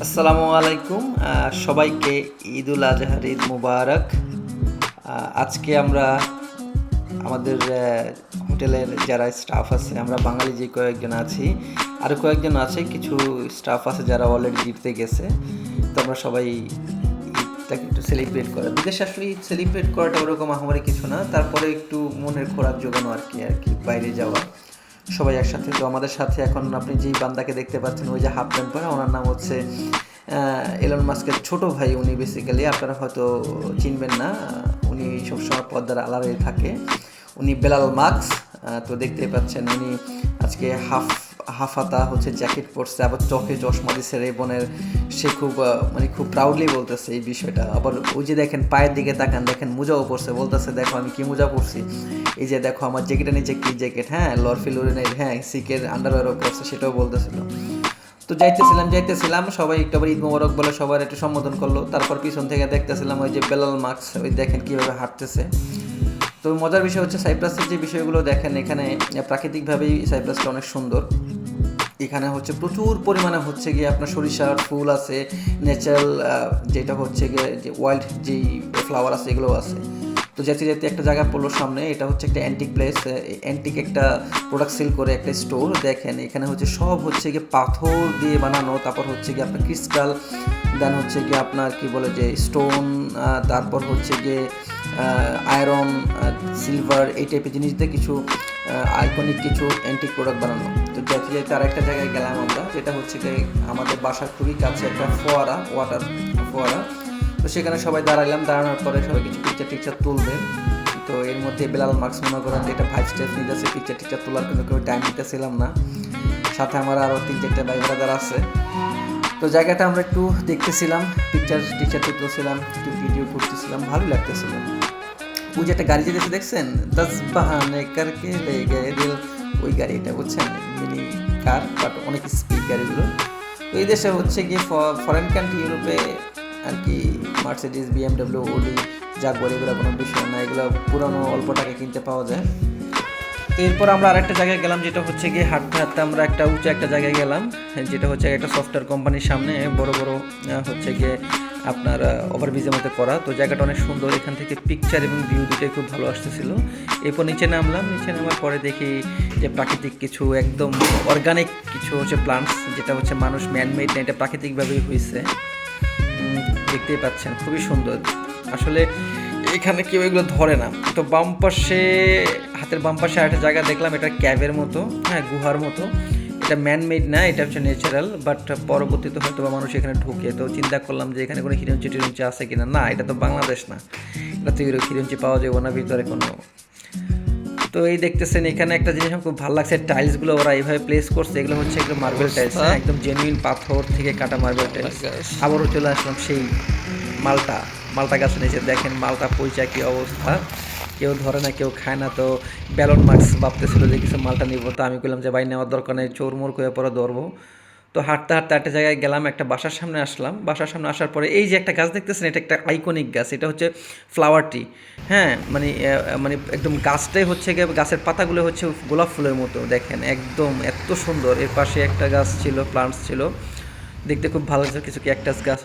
আসসালামু আলাইকুম সবাইকে ঈদুল আজহার ঈদ মুবারক। আজকে আমরা আমাদের হোটেলের যারা স্টাফ আছে, আমরা বাঙালি যে কয়েকজন আছি, আরও কয়েকজন আছে, কিছু স্টাফ আছে যারা অলরেডি জিততে গেছে। তো আমরা সবাই ঈদটাকে একটু সেলিব্রেট করা, বিদেশে আসলে ঈদ সেলিব্রেট করাটা ওরকম আহামরি কিছু না, তারপরে একটু মনের খোরাক জোগানো আর কি বাইরে যাওয়া সবাই একসাথে। তো আমাদের সাথে এখন আপনি যেই বান্দাকে দেখতে পাচ্ছেন, ওই যে হাফ প্যান্ট পরে, ওনার নাম হচ্ছে এলন মাস্কের ছোট ভাই। উনি বেসিক্যালি আপনারা হয়তো চিনবেন না, উনি সবসময় পর্দার আড়ালে থাকে। উনি বেলাল মার্কস। তো দেখতেই পাচ্ছেন উনি আজকে হাফাতা হচ্ছে জ্যাকেট পরছে, আবার চোখে চশমা দিচ্ছে রেবনের। সে খুব প্রাউডলি বলতেছে এই বিষয়টা। আবার ওই যে দেখেন পায়ের দিকে তাকান, দেখেন মোজাও পরছে, বলতেছে দেখো আমি কি মোজা পরছি, এই যে দেখো আমার জ্যাকেটের নিচে কি জ্যাকেট, হ্যাঁ লরফিলুরেনের, হ্যাঁ সিকের আন্ডারওয়্যারও পরছে, সেটাও বলতেছিল। তো যাইতেছিলাম সবাই একটু আবার ঈদ মোবারক বলে সবার একটু সম্বোধন করলো। তারপর পিছন থেকে দেখতেছিলাম ওই যে বেলাল মার্কস, ওই দেখেন কীভাবে হাঁটতেছে। তো মজার বিষয় হচ্ছে সাইপ্রাসের যে বিষয়গুলো দেখেন, এখানে প্রাকৃতিকভাবেই সাইপ্রাসটা অনেক সুন্দর। এখানে হচ্ছে প্রচুর পরিমাণে হচ্ছে গিয়ে আপনার সরিষার ফুল আছে, ন্যাচারাল যেটা হচ্ছে গিয়ে যে ওয়াইল্ড যেই ফ্লাওয়ার আছে এগুলোও আছে। তো যেতে একটা জায়গা পড়লো সামনে, এটা হচ্ছে একটা অ্যান্টিক প্লেস, অ্যান্টিক একটা প্রোডাক্ট সেল করে একটা স্টোর। দেখেন এখানে হচ্ছে সব হচ্ছে গিয়ে পাথর দিয়ে বানানো, তারপর হচ্ছে গিয়ে আপনার ক্রিস্টাল, দেন হচ্ছে গিয়ে আপনার কি বলে যে স্টোন, তারপর হচ্ছে গিয়ে আয়রন, সিলভার, এই টাইপের জিনিস দিয়ে কিছু আইকনিক কিছু অ্যান্টিক প্রোডাক্ট বানানো। তো যেতে আর একটা জায়গায় গেলাম আমরা, যেটা হচ্ছে গিয়ে আমাদের বাসার খুবই কাছে একটা ফোয়ারা, ওয়াটার ফোয়ারা। তো সেখানে সবাই দাঁড়ানোর পরে সবাই কিছু পিকচার তুলবে। তো এর মধ্যে বেলাল মার্কস মনে করেন যে এটা 5 স্টেপ নিতেছে পিকচার তোলার, কিন্তু কেউ টাইম নিতেছিলাম না। সাথে আমার আরও 3-4টা ভাই ব্রাদার আছে। তো জায়গাটা আমরা একটু দেখতেছিলাম, টিকচার তুলতেছিলাম, একটু ভিডিও করতেছিলাম, ভালোই লাগতেছিল। ওই যে একটা গাড়ি যেতেছে দেখছেন, 10 বাহানে কারকে লে গয়ে দিল, ওই গাড়িটা বুঝছেন, মিনি কার, বাট অনেক স্পিড গাড়িগুলো। তো এই দেশে হচ্ছে গিয়ে ফরেন কান্ট্রি, ইউরোপে আর কি মার্সিডিজ, BMW, ওডি, জাগুয়ার, এগুলো কোনো বিষয় না, এগুলো পুরানো অল্প টাকায় কিনতে পাওয়া যায়। তো এরপর আমরা আরেকটা জায়গায় গেলাম, যেটা হচ্ছে গিয়ে হাঁটতে আমরা একটা উঁচু একটা জায়গায় গেলাম, যেটা হচ্ছে একটা সফটওয়্যার কোম্পানির সামনে বড় হচ্ছে গিয়ে আপনার ওভারব্রিজের মধ্যে করা। তো জায়গাটা অনেক সুন্দর, এখান থেকে পিকচার এবং ভিউ দুটোই খুব ভালো আসতেছিল। এরপর নিচে নামার পরে দেখি যে প্রাকৃতিক কিছু একদম অর্গানিক কিছু হচ্ছে প্লান্টস, যেটা হচ্ছে মানুষ ম্যানমেড না, এটা প্রাকৃতিকভাবেই হয়েছে। দেখতেই পাচ্ছেন খুবই সুন্দর। আসলে এখানে কেউ এগুলো ধরে না। তো হাতের বাম পাশে একটা জায়গা দেখলাম, এটা ক্যাভের মতো, হ্যাঁ গুহার মতো। এটা ম্যানমেড না, এটা হচ্ছে ন্যাচারাল, বাট পরবর্তীতে হয়তো বা মানুষ এখানে ঢুকে। তো চিন্তা করলাম যে এখানে কোনো হিরঞ্চি আছে কিনা। না, এটা তো বাংলাদেশ না, এটা তো হিরঞ্চি পাওয়া যাবে না ভিতরে কোনো। তো এই দেখতেছেন এখানে একটা জিনিস আমার খুব ভালো লাগছে, টাইলসগুলো ওরা এইভাবে প্লেস করছে, এগুলো হচ্ছে একদম মার্বেল টাইলস, একদম জেনুইন পাথর থেকে কাটা মার্বেল টাইলস। আবারও চলে আসলাম সেই মালটা গাছের নিচে, দেখেন মালটা পয়সা কী অবস্থা, কেউ ধরে না, কেউ খায় না। তো বেলন মার্কস ভাবতেছিল যে কিছু মালটা নিব, তো আমি বললাম যে ভাই নেওয়ার দরকার নেই, চোরমোর করে পরে ধরবো। তো হাঁটতে একটা জায়গায় গেলাম, একটা বাসার সামনে আসলাম। বাসার সামনে আসার পরে এই যে একটা গাছ দেখতেছেন, এটা একটা আইকনিক গাছ, এটা হচ্ছে ফ্লাওয়ার ট্রি। হ্যাঁ, মানে একদম গাছটাই হচ্ছে গিয়ে, গাছের পাতাগুলো হচ্ছে গোলাপ ফুলের মতো, দেখেন একদম এত সুন্দর। এর পাশে একটা গাছ ছিল, প্লান্টস ছিল, দেখতে খুব ভালো লাগছে, কিছু ক্যাকটাস গাছ।